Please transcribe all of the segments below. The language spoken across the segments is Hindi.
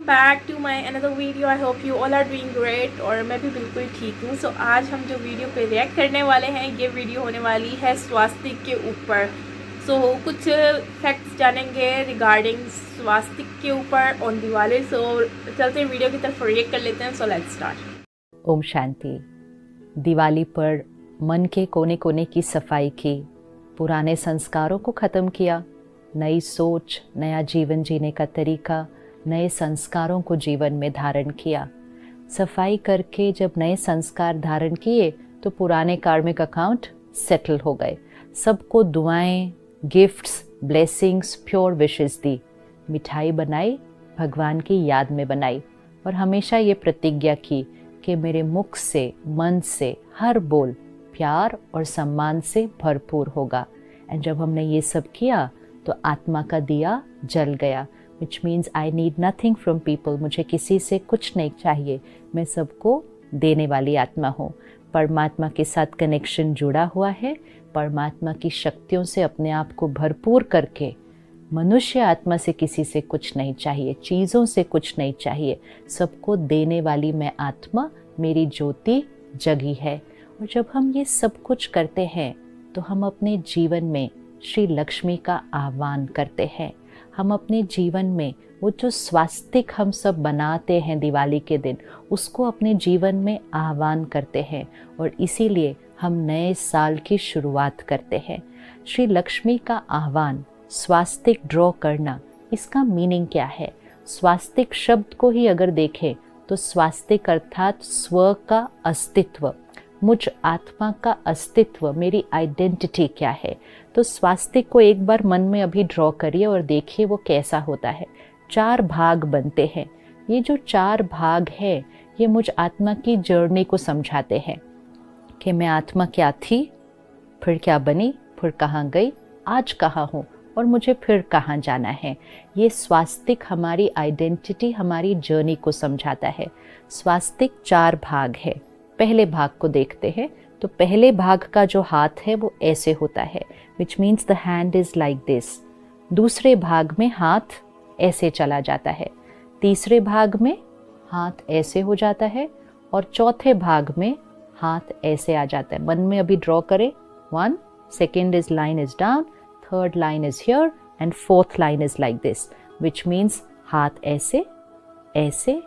Back to my another video. I hope you all are doing great. और मैं भी बिल्कुल ठीक हूँ। सो आज हम जो वीडियो पे रिएक्ट करने वाले हैं, ये वीडियो होने वाली है स्वास्तिक के ऊपर। सो कुछ फैक्ट्स जानेंगे रिगार्डिंग स्वास्तिक के ऊपर ऑन दिवाली। सो चलते हैं वीडियो की तरफ रिएक्ट कर लेते हैं। So let's start. ओम शांति। दिवाली पर मन के कोने कोने की सफाई की, पुराने संस्कारों को ख़त्म किया, नई सोच, नया जीवन जीने का तरीका, नए संस्कारों को जीवन में धारण किया। सफाई करके जब नए संस्कार धारण किए तो पुराने कार्मिक अकाउंट सेटल हो गए। सबको दुआएं, गिफ्ट्स, ब्लेसिंग्स, प्योर विशेस दी। मिठाई बनाई, भगवान की याद में बनाई और हमेशा ये प्रतिज्ञा की कि मेरे मुख से, मन से हर बोल प्यार और सम्मान से भरपूर होगा। एंड जब हमने ये सब किया तो आत्मा का दिया जल गया, which means I need nothing from people. मुझे किसी से कुछ नहीं चाहिए, मैं सबको देने वाली आत्मा हूँ। परमात्मा के साथ कनेक्शन जुड़ा हुआ है। परमात्मा की शक्तियों से अपने आप को भरपूर करके, मनुष्य आत्मा से किसी से कुछ नहीं चाहिए, चीज़ों से कुछ नहीं चाहिए, सबको देने वाली मैं आत्मा, मेरी ज्योति जगी है। और जब हम ये सब कुछ करते हैं तो हम अपने जीवन में श्री लक्ष्मी का आह्वान करते हैं। हम अपने जीवन में वो जो स्वास्तिक हम सब बनाते हैं दिवाली के दिन, उसको अपने जीवन में आह्वान करते हैं और इसीलिए हम नए साल की शुरुआत करते हैं। श्री लक्ष्मी का आह्वान, स्वास्तिक ड्रॉ करना, इसका मीनिंग क्या है? स्वास्तिक शब्द को ही अगर देखें तो स्वास्तिक अर्थात स्व का अस्तित्व, मुझ आत्मा का अस्तित्व, मेरी आइडेंटिटी क्या है। तो स्वास्तिक को एक बार मन में अभी ड्रॉ करिए और देखिए वो कैसा होता है। 4 भाग बनते हैं। ये जो 4 भाग है ये मुझ आत्मा की जर्नी को समझाते हैं कि मैं आत्मा क्या थी, फिर क्या बनी, फिर कहाँ गई, आज कहाँ हूँ और मुझे फिर कहाँ जाना है। ये स्वास्तिक हमारी आइडेंटिटी, हमारी जर्नी को समझाता है। स्वास्तिक 4 भाग है। पहले भाग को देखते हैं तो पहले भाग का जो हाथ है वो ऐसे होता है, which means the hand is like this. दूसरे भाग में हाथ ऐसे चला जाता है, तीसरे भाग में हाथ ऐसे हो जाता है और चौथे भाग में हाथ ऐसे आ जाता है। मन में अभी ड्रॉ करें। 1, second is line is down, third line is here and fourth line is like this, which means हाथ ऐसे, ऐसे,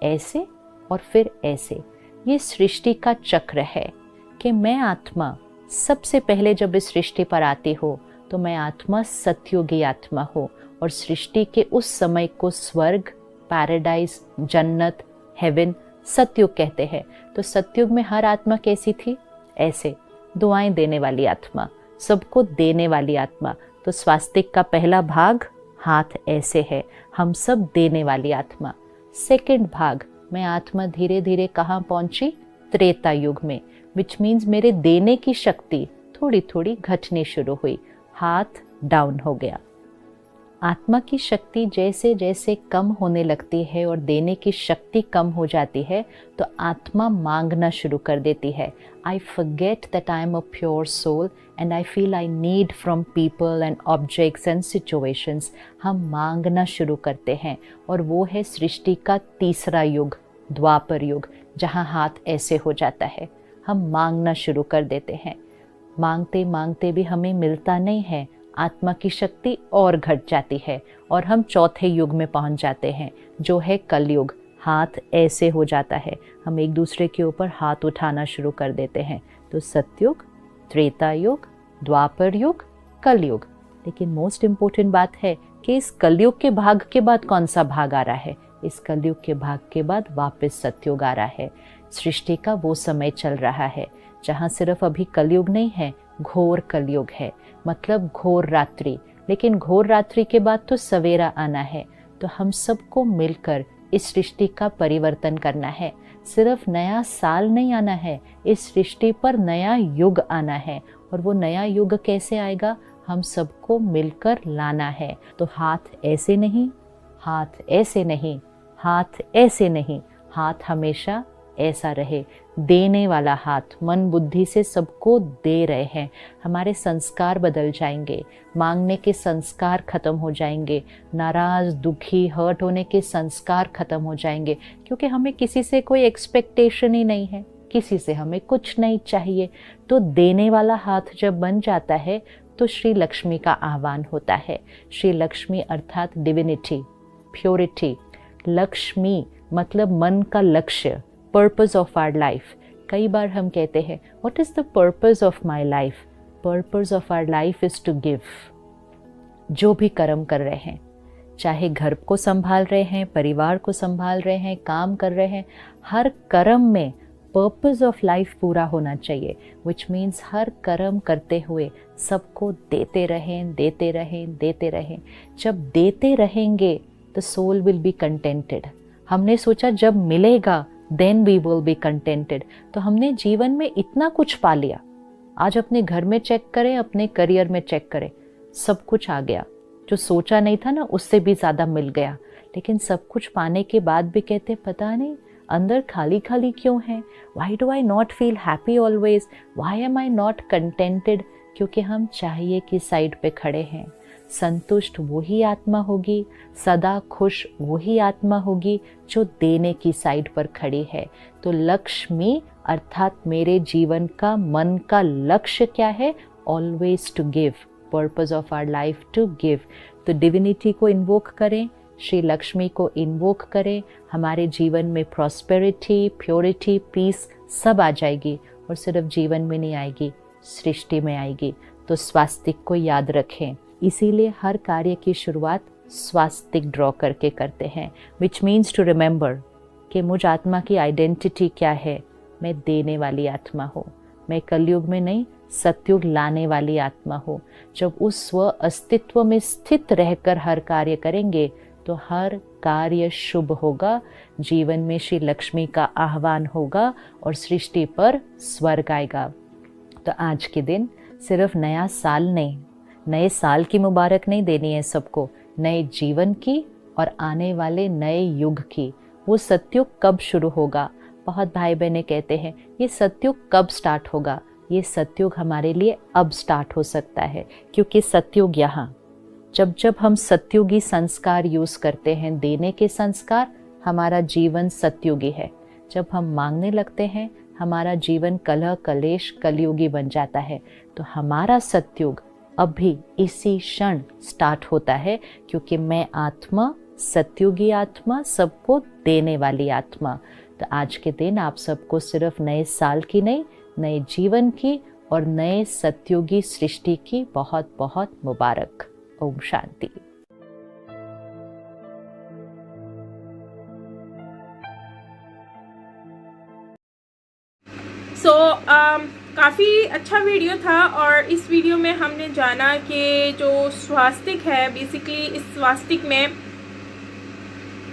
ऐसे और फिर ऐसे। ये सृष्टि का चक्र है कि मैं आत्मा सबसे पहले जब इस सृष्टि पर आती हो तो मैं आत्मा सतयुगी आत्मा हो और सृष्टि के उस समय को स्वर्ग, पैराडाइज, जन्नत, हेवन, सतयुग कहते हैं। तो सतयुग में हर आत्मा कैसी थी? ऐसे, दुआएं देने वाली आत्मा, सबको देने वाली आत्मा। तो स्वास्तिक का पहला भाग हाथ ऐसे है, हम सब देने वाली आत्मा। सेकंड भाग, मैं आत्मा धीरे धीरे कहाँ पहुंची? त्रेता युग में, विच मीन्स मेरे देने की शक्ति थोड़ी थोड़ी घटनी शुरू हुई, हाथ डाउन हो गया। आत्मा की शक्ति जैसे जैसे कम होने लगती है और देने की शक्ति कम हो जाती है तो आत्मा मांगना शुरू कर देती है। I forget that I am a pure soul and I feel I need from people and objects and situations. हम मांगना शुरू करते हैं और वो है सृष्टि का तीसरा युग, द्वापर युग, जहाँ हाथ ऐसे हो जाता है। हम मांगना शुरू कर देते हैं। मांगते मांगते भी हमें मिलता नहीं है, आत्मा की शक्ति और घट जाती है और हम चौथे युग में पहुंच जाते हैं जो है कलयुग। हाथ ऐसे हो जाता है, हम एक दूसरे के ऊपर हाथ उठाना शुरू कर देते हैं। तो सतयुग, त्रेता युग, द्वापर युग, कलयुग। लेकिन मोस्ट इम्पोर्टेंट बात है कि इस कलयुग के भाग के बाद कौन सा भाग आ रहा है? इस कलयुग के भाग के बाद वापस सतयुग आ रहा है। सृष्टि का वो समय चल रहा है जहाँ सिर्फ अभी कलयुग नहीं है, घोर कलयुग है, मतलब घोर रात्रि। लेकिन घोर रात्रि के बाद तो सवेरा आना है। तो हम सबको मिलकर इस सृष्टि का परिवर्तन करना है। सिर्फ नया साल नहीं आना है, इस सृष्टि पर नया युग आना है। और वो नया युग कैसे आएगा? हम सबको मिलकर लाना है। तो हाथ ऐसे नहीं, हाथ ऐसे नहीं, हाथ ऐसे नहीं, हाथ हमेशा ऐसा रहे। देने वाला हाथ, मन बुद्धि से सबको दे रहे हैं। हमारे संस्कार बदल जाएंगे, मांगने के संस्कार खत्म हो जाएंगे, नाराज़, दुखी, हर्ट होने के संस्कार खत्म हो जाएंगे, क्योंकि हमें किसी से कोई एक्सपेक्टेशन ही नहीं है, किसी से हमें कुछ नहीं चाहिए। तो देने वाला हाथ जब बन जाता है तो श्री लक्ष्मी का आह्वान होता है। श्री लक्ष्मी अर्थात डिविनिटी, प्योरिटी। लक्ष्मी मतलब मन का लक्ष्य, पर्पस ऑफ आवर लाइफ। कई बार हम कहते हैं what is the purpose of my life? Purpose of our life is to give. जो भी कर्म कर रहे हैं, चाहे घर को संभाल रहे हैं, परिवार को संभाल रहे हैं, काम कर रहे हैं, हर कर्म में पर्पस ऑफ लाइफ पूरा होना चाहिए। विच मीन्स हर कर्म करते हुए सबको देते रहें, देते रहें, देते रहें। जब देते रहेंगे the soul will be contented. हमने सोचा जब मिलेगा then we will be contented. तो हमने जीवन में इतना कुछ पा लिया। आज अपने घर में चेक करें, अपने करियर में चेक करें, सब कुछ आ गया। जो सोचा नहीं था ना उससे भी ज़्यादा मिल गया। लेकिन सब कुछ पाने के बाद भी कहते पता नहीं अंदर खाली खाली क्यों है। Why do I not feel happy always, why am I not contented? क्योंकि हम चाहिए की साइड पे खड़े हैं। संतुष्ट वही आत्मा होगी, सदा खुश वही आत्मा होगी जो देने की साइड पर खड़ी है। तो लक्ष्मी अर्थात मेरे जीवन का, मन का लक्ष्य क्या है? Always to give, purpose of our life to give. तो डिविनिटी को इन्वोक करें, श्री लक्ष्मी को इन्वोक करें, हमारे जीवन में प्रॉस्पेरिटी, प्योरिटी, पीस सब आ जाएगी। और सिर्फ जीवन में नहीं आएगी, सृष्टि में आएगी। तो स्वास्तिक को याद रखें। इसीलिए हर कार्य की शुरुआत स्वास्तिक ड्रॉ करके करते हैं, विच मीन्स टू रिमेंबर कि मुझ आत्मा की आइडेंटिटी क्या है। मैं देने वाली आत्मा हूँ। मैं कलयुग में नहीं, सतयुग लाने वाली आत्मा हूँ। जब उस स्व अस्तित्व में स्थित रहकर हर कार्य करेंगे तो हर कार्य शुभ होगा, जीवन में श्री लक्ष्मी का आह्वान होगा और सृष्टि पर स्वर्ग आएगा। तो आज के दिन सिर्फ नया साल नहीं, नए साल की मुबारक नहीं देनी है सबको, नए जीवन की और आने वाले नए युग की। वो सतयुग कब शुरू होगा? बहुत भाई बहनें कहते हैं ये सतयुग कब स्टार्ट होगा? ये सतयुग हमारे लिए अब स्टार्ट हो सकता है, क्योंकि सतयुग यहाँ, जब हम सतयुगी संस्कार यूज करते हैं, देने के संस्कार, हमारा जीवन सतयुगी है। जब हम मांगने लगते हैं हमारा जीवन कलह कलेश कलयुगी बन जाता है। तो हमारा सतयुग अभी इसी क्षण स्टार्ट होता है, क्योंकि मैं आत्मा, सतयुगी आत्मा, सबको देने वाली आत्मा। तो आज के दिन आप सबको सिर्फ नए साल की नहीं, नए जीवन की और नए सतयुगी सृष्टि की बहुत बहुत मुबारक। ओम शांति। काफ़ी अच्छा वीडियो था। और इस वीडियो में हमने जाना कि जो स्वास्तिक है, बेसिकली इस स्वास्तिक में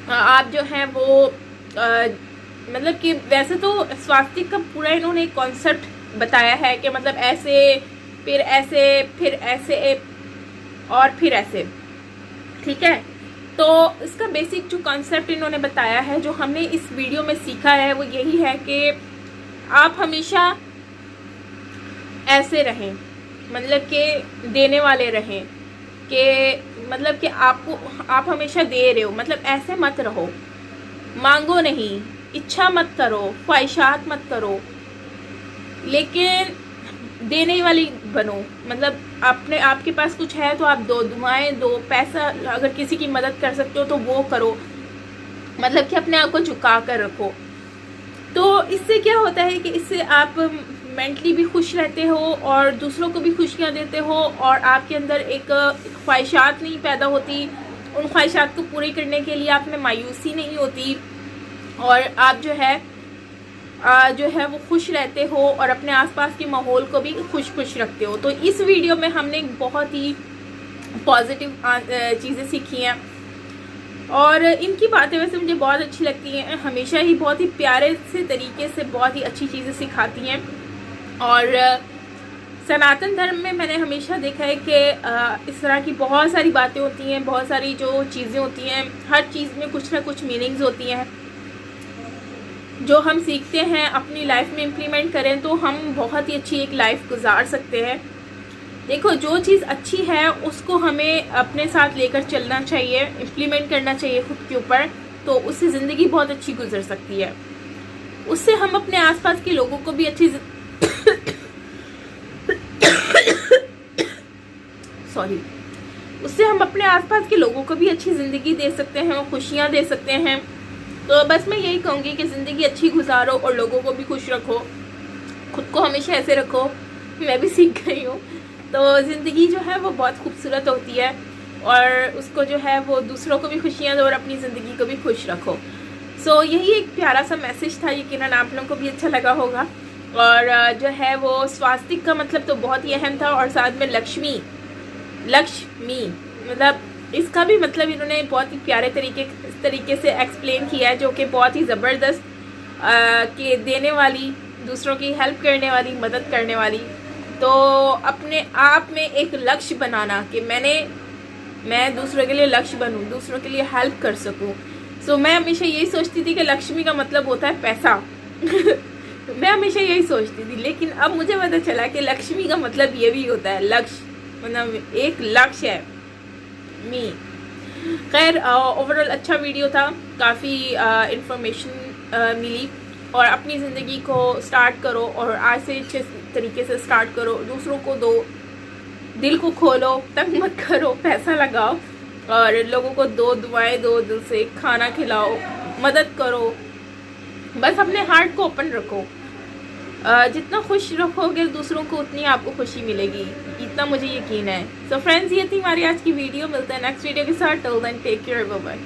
आप जो हैं वो मतलब कि वैसे तो स्वास्तिक का पूरा इन्होंने एक कॉन्सेप्ट बताया है कि मतलब ऐसे, फिर ऐसे, फिर ऐसे और फिर ऐसे, ठीक है। तो इसका बेसिक जो कॉन्सेप्ट इन्होंने बताया है, जो हमने इस वीडियो में सीखा है, वो यही है कि आप हमेशा ऐसे रहें, मतलब कि देने वाले रहें, कि मतलब कि आप हमेशा दे रहे हो, मतलब ऐसे मत रहो, मांगो नहीं, इच्छा मत करो, ख्वाहिशात मत करो, लेकिन देने वाली बनो। मतलब आपके पास कुछ है तो आप दो, दुआएं दो, पैसा अगर किसी की मदद कर सकते हो तो वो करो, मतलब कि अपने आप को झुका कर रखो। तो इससे क्या होता है कि इससे आप मेंटली भी खुश रहते हो और दूसरों को भी खुशियाँ देते हो, और आपके अंदर एक ख्वाहिशात नहीं पैदा होती। उन ख्वाहिशात को पूरी करने के लिए आप में मायूसी नहीं होती, और आप जो है वो खुश रहते हो और अपने आसपास के माहौल को भी खुश रखते हो। तो इस वीडियो में हमने बहुत ही पॉजिटिव चीज़ें सीखी हैं, और इनकी बातें वैसे मुझे बहुत अच्छी लगती हैं। हमेशा ही बहुत ही प्यारे से तरीके से बहुत ही अच्छी चीज़ें सिखाती हैं। और सनातन धर्म में मैंने हमेशा देखा है कि इस तरह की बहुत सारी बातें होती हैं, बहुत सारी जो चीज़ें होती हैं, हर चीज़ में कुछ ना कुछ मीनिंग्स होती हैं। जो हम सीखते हैं अपनी लाइफ में इम्प्लीमेंट करें तो हम बहुत ही अच्छी एक लाइफ गुजार सकते हैं। देखो, जो चीज़ अच्छी है उसको हमें अपने साथ लेकर चलना चाहिए, इम्प्लीमेंट करना चाहिए खुद के ऊपर, तो उससे ज़िंदगी बहुत अच्छी गुजर सकती है। उससे हम अपने आसपास के लोगों को भी अच्छी उससे हम अपने आसपास के लोगों को भी अच्छी ज़िंदगी दे सकते हैं, खुशियाँ दे सकते हैं। तो बस मैं यही कहूँगी कि ज़िंदगी अच्छी गुजारो और लोगों को भी खुश रखो, खुद को हमेशा ऐसे रखो। मैं भी सीख गई हूँ। तो ज़िंदगी जो है वो बहुत खूबसूरत होती है और उसको जो है वो दूसरों को भी खुशियाँ दो और अपनी ज़िंदगी को भी खुश रखो। सो यही एक प्यारा सा मैसेज था, यकीनन आप लोगों को भी अच्छा लगा होगा। और जो है वो स्वास्तिक का मतलब तो बहुत ही अहम था, और साथ में लक्ष्मी मतलब इसका भी मतलब इन्होंने बहुत ही प्यारे तरीके से एक्सप्लेन किया है, जो कि बहुत ही ज़बरदस्त के देने वाली, दूसरों की हेल्प करने वाली, मदद करने वाली। तो अपने आप में एक लक्ष्य बनाना कि मैं दूसरों के लिए लक्ष्य बनूं, दूसरों के लिए हेल्प कर सकूं। सो मैं हमेशा यही सोचती थी कि लक्ष्मी का मतलब होता है पैसा। मैं हमेशा यही सोचती थी, लेकिन अब मुझे पता चला कि लक्ष्मी का मतलब ये भी होता है लक्ष्य, मतलब एक लक्ष्य है मी। खैर, ओवरऑल अच्छा वीडियो था, काफ़ी इंफॉर्मेशन मिली। और अपनी ज़िंदगी को स्टार्ट करो और आज से अच्छे तरीके से स्टार्ट करो, दूसरों को दो, दिल को खोलो, तंग मत करो, पैसा लगाओ और लोगों को दो, दुआएं दो, दिल से खाना खिलाओ, मदद करो। बस अपने हार्ट को ओपन रखो। जितना खुश रखोगे दूसरों को, उतनी आपको खुशी मिलेगी, इतना मुझे यकीन है। सो फ्रेंड्स, ये थी हमारी आज की वीडियो। मिलते हैं नेक्स्ट वीडियो के साथ। Till then take care, bye bye.